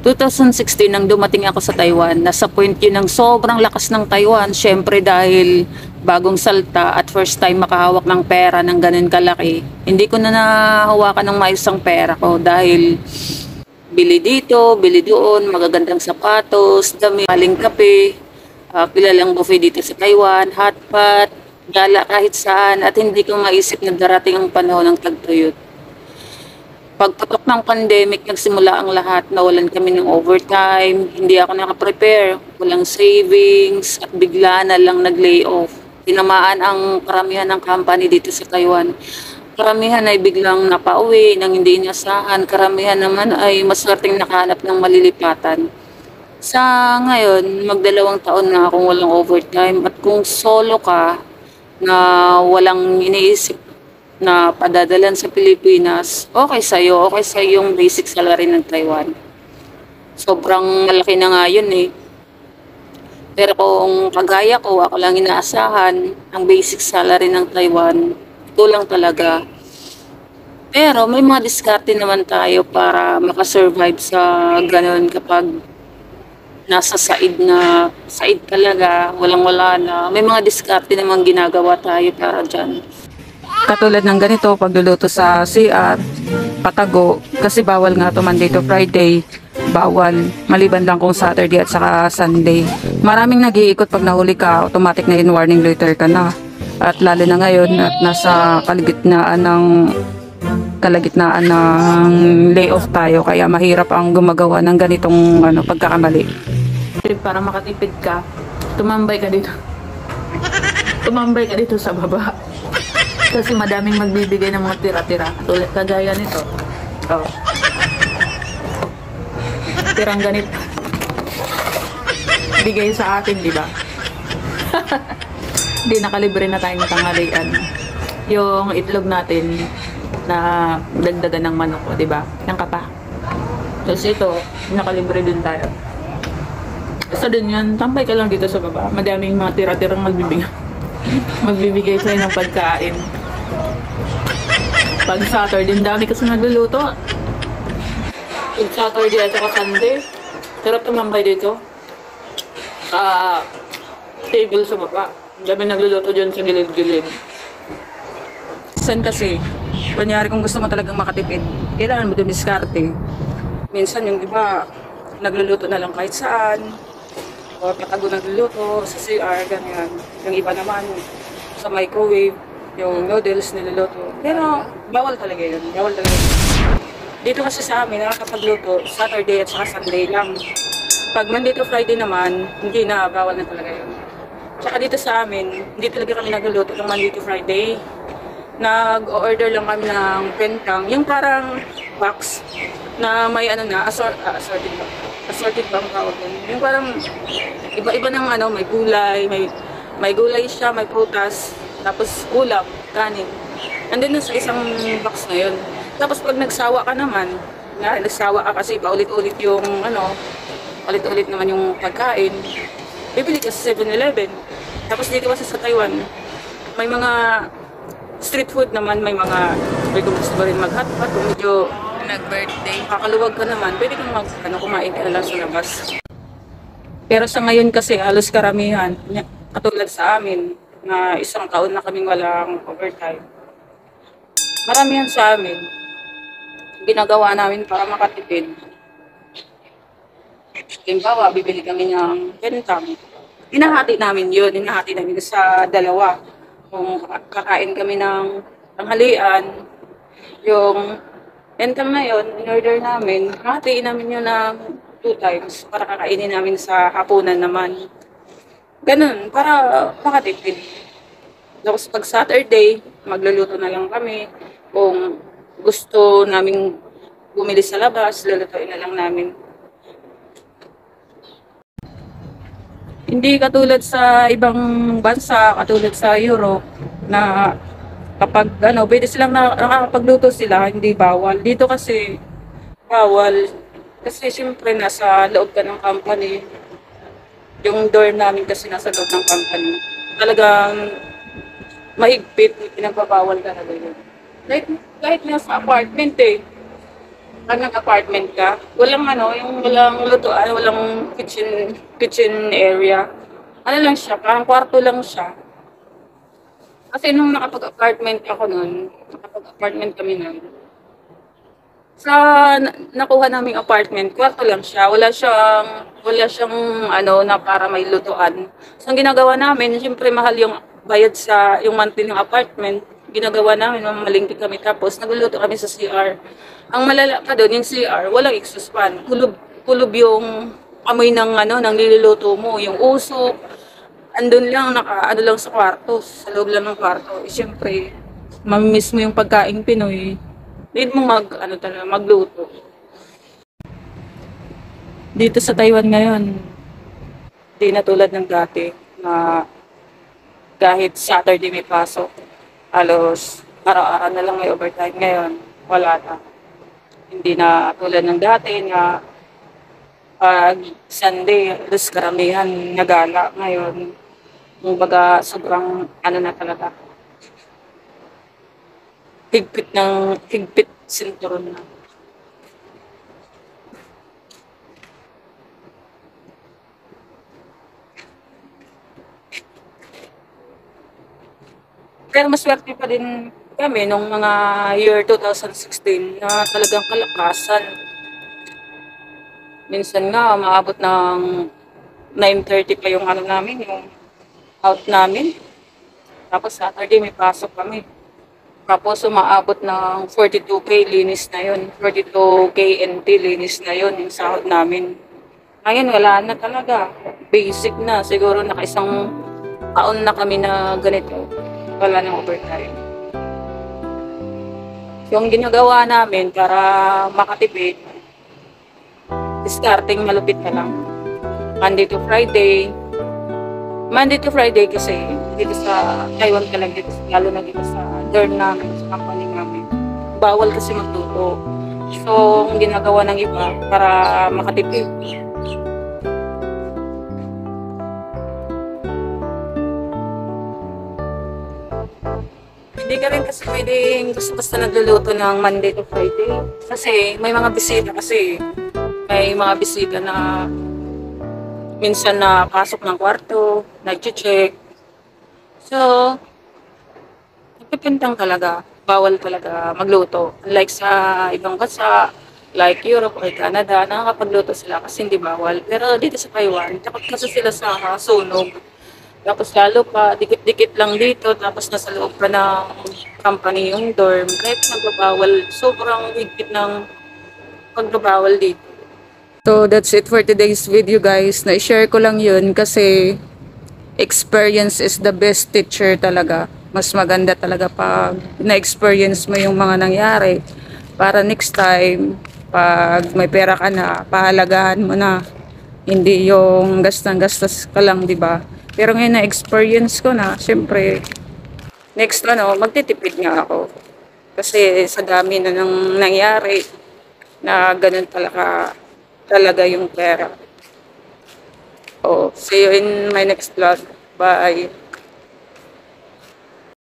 2016 nang dumating ako sa Taiwan, nasa point yun ng sobrang lakas ng Taiwan. Syempre dahil bagong salta at first time makahawak ng pera ng ganun kalaki. Hindi ko na nahawakan ng maayos ang pera ko dahil bili dito, bili doon, magagandang sapatos, dami, maling kape, kilalang buffet dito sa Taiwan, hotpot, gala kahit saan at hindi ko maisip na darating ang panahon ng tagtuyot. Pagpatok ng pandemic, nagsimula ang lahat. Nawalan kami ng overtime. Hindi ako nakaprepare. Walang savings. At bigla na lang nag-lay off. Tinamaan ang karamihan ng company dito sa Taiwan. Karamihan ay biglang napauwi nang hindi inasahan. Karamihan naman ay maswerteng nakahanap ng malilipatan. Sa ngayon, magdalawang taon na akong walang overtime. At kung solo ka na walang iniisip na padadalan sa Pilipinas, okay sa yung basic salary ng Taiwan. Sobrang malaki na nga yun eh. Pero kung kagaya ko, ako lang inaasahan, ang basic salary ng Taiwan, kulang talaga. Pero may mga diskarte naman tayo para makasurvive sa ganun kapag nasa said talaga, walang-wala na. May mga diskarte naman ginagawa tayo para dyan. Katulad ng ganito, pagluluto sa CR, patago, kasi bawal nga to Monday to Friday, bawal, maliban lang kung Saturday at saka Sunday. Maraming nag-iikot pag nahuli ka, automatic na in-warning letter ka na. At lalo na ngayon at nasa kalagitnaan ng layoff tayo, kaya mahirap ang gumagawa ng ganitong pagkakamali. Para makatipid ka, tumambay ka dito. Tumambay ka dito sa baba. Kasi madaming magbibigay ng mga tira-tira. Tulad kagaya nito. Oh. Tirang ganito. Bigay sa atin, di ba? Hindi, nakalibre na tayong tanghalian. Yung itlog natin na dagdagan ng manok, di ba? Yung kapa. Tapos ito, nakalibre din tayo. So din yun, tambay ka lang dito sa baba. Madaming mga tira-tirang magbibigay sa'yo ng pagkain. Pag Saturday, dami kasi nagluluto. Pag Saturday at saka Sunday, sarap tumambay dito. Sa table sa baba. Dami nagluluto dyan sa gilid-gilid. Minsan kasi, kunyari kung gusto mo talagang makatipid, kailangan mo dumiskarte. Minsan yung iba, nagluluto na lang kahit saan. O patago nagluluto sa CR, ganyan. Yung iba naman, sa microwave, yung noodles niluluto. Pero bawal talaga yun. Bawal talaga yun. Dito kasi sa amin, nakakapagluto Saturday at saka Sunday lang. Pag Monday to Friday naman, hindi na, bawal na talaga yun. Tsaka dito sa amin, hindi talaga kami nagluluto ng Monday to Friday. Nag-order lang kami ng pentang, yung parang box na may assorted ba? Assorted ba ang tawag yun? Yung parang iba-iba ng may gulay, may gulay siya, may prutas, tapos ulam, kanin. Andun na sa isang box na yun. Tapos pag nagsawa ka naman, nagsawa ka kasi paulit-ulit yung ulit-ulit naman yung pagkain, bibili ka sa 7-Eleven. Tapos dito kasi sa Taiwan, may mga street food naman, may kung gusto ba rin mag-hotpot, kung medyo nag-birthday, kakaluwag ka naman, pwede kang kumain ka lang sa labas. Pero sa ngayon kasi, halos karamihan, katulad sa amin, na isang taon na kaming walang overtime. Maramihan sa amin, ginagawa namin para makatipid. Halimbawa, bibili kami ng pentang. Hinahati namin yun, hinahati namin sa dalawa. Kung kakain kami ng tanghalian, yung pentang na yun, in-order namin, hatiin namin yun ng 2 times para kakainin namin sa hapunan naman. Ganun, para makatipid. Tapos pag Saturday, magluluto na lang kami. Kung gusto naming bumili sa labas, lulutuin na lang namin. Hindi katulad sa ibang bansa, katulad sa Europe, na kapag pwede silang nakakapagluto sila, hindi bawal. Dito kasi bawal. Kasi siyempre nasa loob ka ng company. Yung door namin kasi nasa loob ng company. Talagang mahigpit, pinagbabawal talaga yun. Kahit nga sa apartment nag-apartment ka, walang ano, yung walang lutuan, walang kitchen area. Ano lang siya, parang kwarto lang siya. Kasi nung nakapag-apartment ako nun, nakapag-apartment kami nun, sa nakuha naming apartment, kwarto lang siya. Wala siyang ano na para may lutuan. So ang ginagawa namin, siyempre mahal yung bayad sa yung monthly ng apartment. Ginagawa namin, mamalingki kami tapos nagluluto kami sa CR. Ang malala pa doon, yung CR, walang exhaust fan. Kulob yung amoy ng ano, ng niluluto mo, yung usok. Andun lang, ano lang sa kwarto, sa loob lang ng kwarto. Siyempre, mamimiss mo yung pagkain Pinoy. Need mo ano talaga, magluto. Dito sa Taiwan ngayon, di na tulad ng dati na kahit Saturday may pasok, halos araw-araw na lang may overtime. Ngayon, wala na. Hindi na tulad ng dati na pag Sunday, halos karamihan nagala. Ngayon, kumbaga sobrang ano na talaga, higpit sinturon na. Pero maswerte pa din kami nung mga year 2016 na talagang kalakasan. Minsan nga, maabot ng 9:30 pa yung ano namin, yung out namin. Tapos Saturday may pasok kami. Tapos umaabot ng 42K linis na yun. 42K NT linis na yun yung sahod namin. Ngayon wala na talaga. Basic na. Siguro nakaisang taon na kami na ganito. Wala nang overtime. Yung ginagawa namin para makatipid, starting malupit na lang. Monday to Friday. Monday to Friday kasi dito sa Taiwan talaga, dito, lalo na dito sa dorm namin, sa company namin. Bawal kasi magluto. So, ang ginagawa ng iba para makatipid. Hindi ka rin kasi pwedeng basta nagluluto ng Monday to Friday. Kasi may mga bisita kasi. May mga bisita na minsan na pasok ng kwarto, nag-check. So, nagpipintang talaga. Bawal talaga magluto. Like sa ibang bansa, like Europe or Canada, nakakapagluto sila kasi hindi bawal. Pero dito sa Taiwan, takot kasi sila sa sunog. Tapos lalo pa, dikit-dikit lang dito, tapos nasa loob pa ng company yung dorm. Kahit nagbabawal, sobrang higpit ng pagbabawal dito. So that's it for today's video guys. Na-share ko lang yun kasi experience is the best teacher talaga. Mas maganda talaga pag na-experience mo yung mga nangyari. Para next time, pag may pera ka na, pahalagahan mo na. Hindi yung gastos ka lang, di ba? Pero ngayon na-experience ko na, syempre, next magtitipid nga ako. Kasi sa dami na nang nangyari, na ganun talaga yung pera. Oh, see you in my next vlog. Bye.